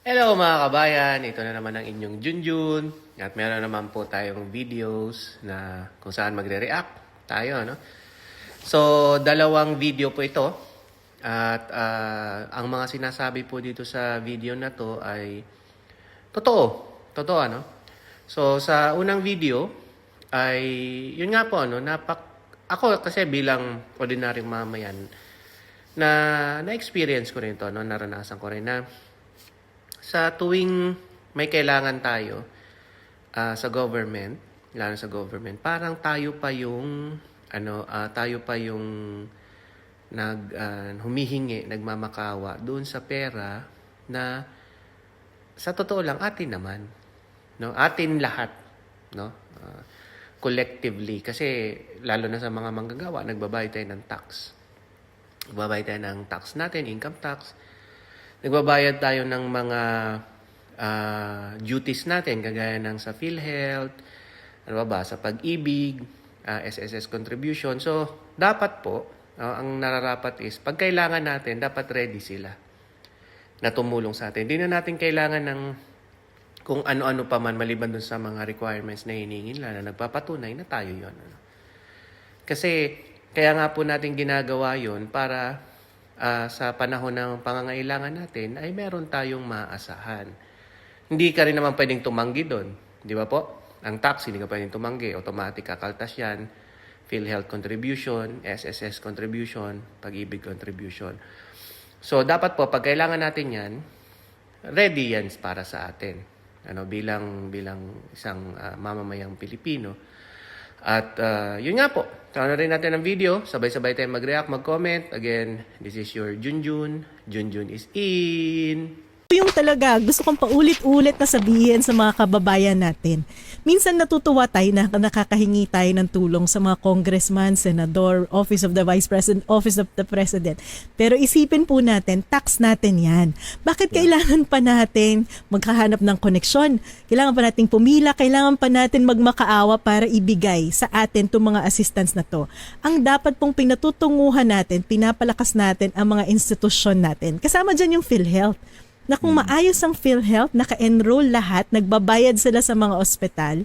Hello mga kabayan, ito na naman ang inyong Junjun at meron naman po tayong videos na kung saan magre-react tayo, no? So, dalawang video po ito at ang mga sinasabi po dito sa video na to ay totoo, ano? So, sa unang video ay yun nga po, ano, ako kasi bilang ordinaryong mamayan na-experience ko rin to, no? Naranasan ko rin na sa tuwing may kailangan tayo sa government, lalo sa government, parang tayo pa yung humihingi, nagmamakawa doon sa pera na sa totoo lang atin naman, no? Atin lahat, no? Collectively kasi lalo na sa mga manggagawa, nagbabayad tayo ng tax. Nagbabayad tayo ng tax natin, income tax. Nagbabayad tayo ng mga duties natin, kagaya ng sa PhilHealth, sa pag-ibig, SSS contribution. So, dapat po, ang nararapat is, pag kailangan natin, dapat ready sila na tumulong sa atin. Hindi na natin kailangan ng kung ano-ano pa man, maliban dun sa mga requirements na hiningin nila, na nagpapatunay na tayo yon. Kasi, kaya nga po natin ginagawa yon para sa panahon ng pangangailangan natin ay meron tayong maaasahan. Hindi ka rin naman pwedeng tumanggi doon. Di ba po? Ang tax, hindi ka pwedeng tumanggi. Automatic kakaltas yan. PhilHealth contribution, SSS contribution, pag-ibig contribution. So, dapat po, pag kailangan natin yan, ready yan para sa atin. Bilang isang mamamayang Pilipino. At yun nga po, tawanan rin natin ang video. Sabay-sabay tayo mag-react, mag-comment. Again, this is your Junjun. Junjun is in. Yung talaga gusto kong paulit-ulit na sabihin sa mga kababayan natin. Minsan natutuwa tayo na nakakahingi tayo ng tulong sa mga congressman, senador, office of the vice president, office of the president. Pero isipin po natin, tax natin yan. Bakit kailangan pa natin magkahanap ng koneksyon? Kailangan pa natin pumila, kailangan pa natin magmakaawa para ibigay sa atin itong mga assistance na to. Ang dapat pong pinatutunguhan natin, pinapalakas natin ang mga institusyon natin. Kasama dyan yung PhilHealth. Na kung maayos ang PhilHealth, naka-enroll lahat, nagbabayad sila sa mga ospital,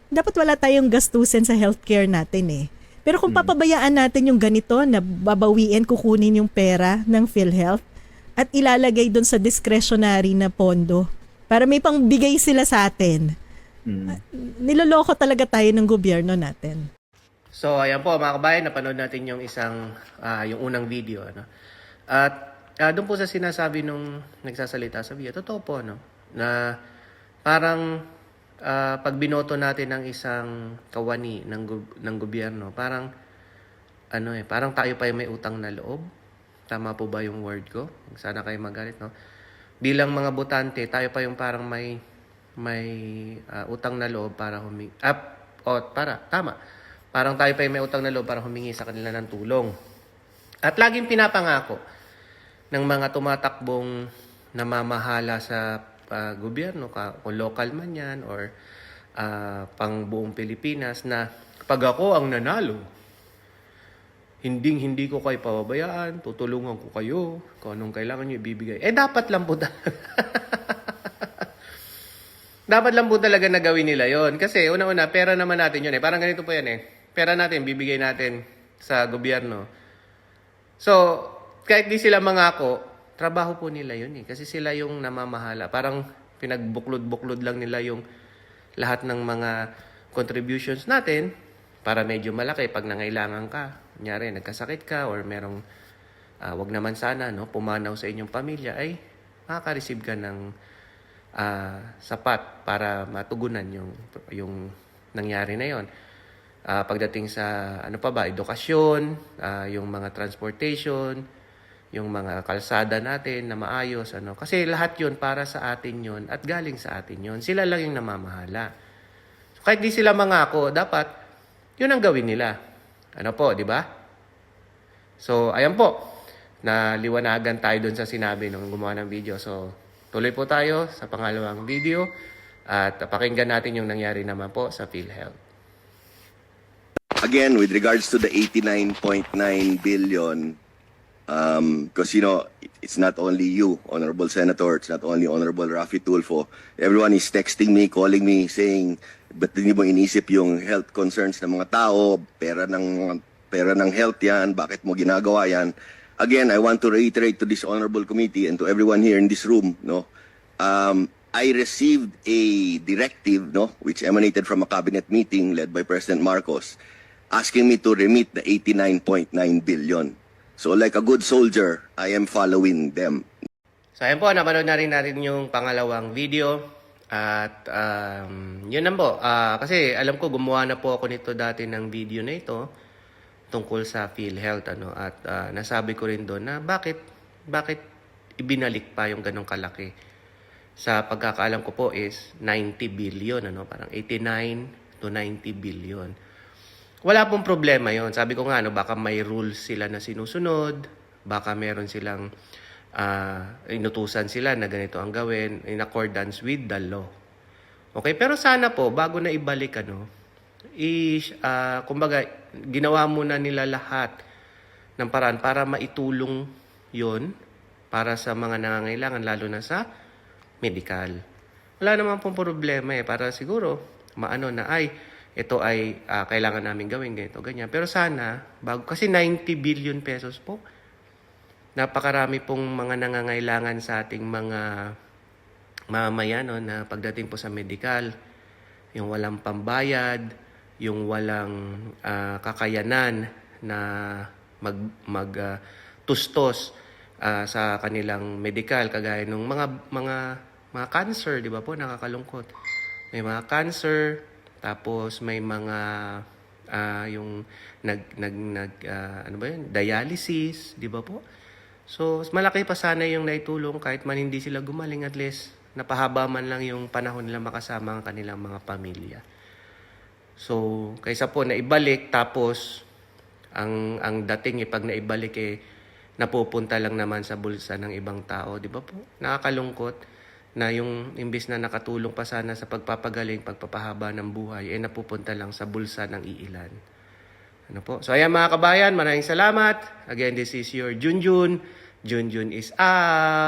dapat wala tayong gastusin sa healthcare natin eh. Pero kung papabayaan natin yung ganito, na babawiin, kukunin yung pera ng PhilHealth at ilalagay doon sa discretionary na pondo para may pangbigay sila sa atin, niloloko talaga tayo ng gobyerno natin. So, ayan po mga kabayan, napanood natin yung yung unang video. At doon po sa sinasabi nung nagsasalita sa video, totoo po, na parang pag binoto natin ng isang kawani ng gobyerno, parang parang tayo pa yung may utang na loob. Tama po ba yung word ko? Sana kayo magalit, no? Bilang mga botante, tayo pa yung parang may utang na loob para tama. Parang tayo pa yung may utang na loob para humingi sa kanila ng tulong. At laging pinapangako ng mga tumatakbong namamahala sa gobyerno, o local man yan, or pang buong Pilipinas, na pag ako ang nanalo, hindi ko kayo pababayaan, tutulungan ko kayo, kung anong kailangan nyo ibibigay. Dapat lang po dapat lang po talaga na gawin nila yon. Kasi una-una, pera naman natin yun. Parang ganito po yan Pera natin, bibigay natin sa gobyerno. So, kahit di sila mangako, trabaho po nila yun Kasi sila yung namamahala. Parang pinagbuklod-buklod lang nila yung lahat ng mga contributions natin para medyo malaki pag nangailangan ka. Kunyari, nagkasakit ka or merong, wag naman sana, pumanaw sa inyong pamilya, ay makaka-receive ka ng sapat para matugunan yung nangyari na yon. Pagdating sa, edukasyon, yung mga transportation, yung mga kalsada natin na maayos, Kasi lahat yun para sa atin yun at galing sa atin yun. Sila lang yung namamahala. So, kahit di sila mangako, dapat yun ang gawin nila. Di ba? So, ayan po. Naliwanagan tayo dun sa sinabi nung gumawa ng video. So, tuloy po tayo sa pangalawang video at pakinggan natin yung nangyari naman po sa PhilHealth. Again, with regards to the 89.9 billion Because, it's not only you, Honorable Senator, it's not only Honorable Rafi Tulfo. Everyone is texting me, calling me, saying, ba't hindi mo inisip yung health concerns ng mga tao, pera ng health yan, bakit mo ginagawa yan? Again, I want to reiterate to this honorable committee and to everyone here in this room, I received a directive, which emanated from a cabinet meeting led by President Marcos, asking me to remit the 89.9 billion. So like a good soldier, I am following them. So ayan po, napanood na rin natin yung pangalawang video. At yun lang po. Kasi alam ko, gumawa na po ako nito dati ng video na ito tungkol sa PhilHealth. At nasabi ko rin doon na bakit ibinalik pa yung ganong kalaki. Sa pagkakaalam ko po is 90 billion. Parang 89 to 90 billion. Wala pong problema yon. Sabi ko nga, baka may rules sila na sinusunod, baka meron silang inutusan sila na ganito ang gawin in accordance with the law. Okay, pero sana po, bago na ibalik, kumbaga, ginawa muna nila lahat ng paraan para maitulong yon para sa mga nangangailangan, lalo na sa medical. Wala naman pong problema para siguro, ito ay kailangan namin gawin ganito, ganyan. Pero sana, kasi 90 billion pesos po, napakarami pong mga nangangailangan sa ating mga mamamayan na pagdating po sa medical, yung walang pambayad, yung walang kakayanan na tustos sa kanilang medical, kagaya ng mga cancer, di ba po, nakakalungkot. May mga cancer, tapos may mga yung dialysis, di ba po? So, malaki pa sana yung naitulong kahit man hindi sila gumaling, at least napahaba man lang yung panahon nila makasama ang kanilang mga pamilya. So, kaysa po na ibalik, tapos ang dating pag naibalik napupunta lang naman sa bulsa ng ibang tao, di ba po? Nakakalungkot na yung imbis na nakatulong pa sana sa pagpapagaling, pagpapahaba ng buhay, napupunta lang sa bulsa ng iilan. So ayan mga kabayan, maraming salamat. Again, this is your Junjun. Junjun is out.